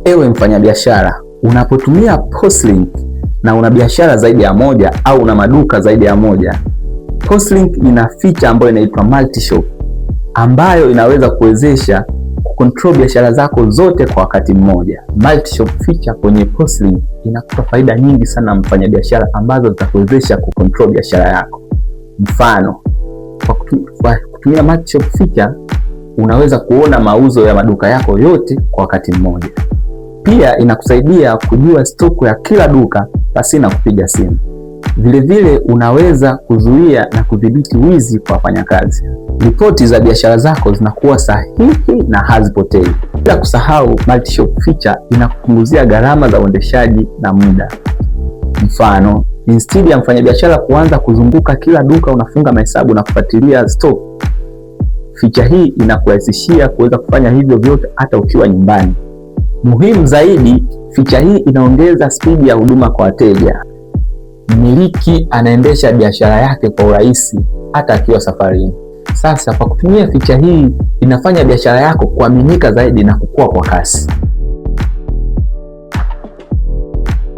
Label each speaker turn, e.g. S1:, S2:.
S1: Ewe mfanyabiashara, unapotumia POSlink na una biashara zaidi ya moja au una maduka zaidi ya moja, POSlink ina feature ambayo inaitwa multi-shop, ambayo inaweza kuwezesha kucontrol biashara zako zote kwa wakati mmoja. Multi-shop feature kwenye POSlink inakupa faida nyingi sana mfanyabiashara, ambazo zitakuwezesha kucontrol biashara yako. Mfano, kwa kutumia multi-shop feature unaweza kuona mauzo ya maduka yako yote kwa wakati mmoja. Pia inakusaidia kujua stoku ya kila duka pasina kupiga simu. Vilevile unaweza kuzuia na kudhibiti wizi kwa wafanyakazi. Ripoti za biashara zako zinakuwa sahihi na hazipotei. Bila kusahau, multi-shop feature inakupunguzia gharama za uendeshaji na muda. Mfano, instead ya mfanyabiashara kuanza kuzunguka kila duka unafunga mahesabu na kufuatilia stock, feature hii inakurahisishia kuweza kufanya hivyo vyote hata ukiwa nyumbani. Muhimu zaidi, feature hii inaongeza spidi ya huduma kwa wateja. Mmiliki anaendesha biashara yake kwa urahisi hata akiwa safarini. Sasa kwa kutumia feature hii inafanya biashara yako kuaminika zaidi na kukua kwa kasi.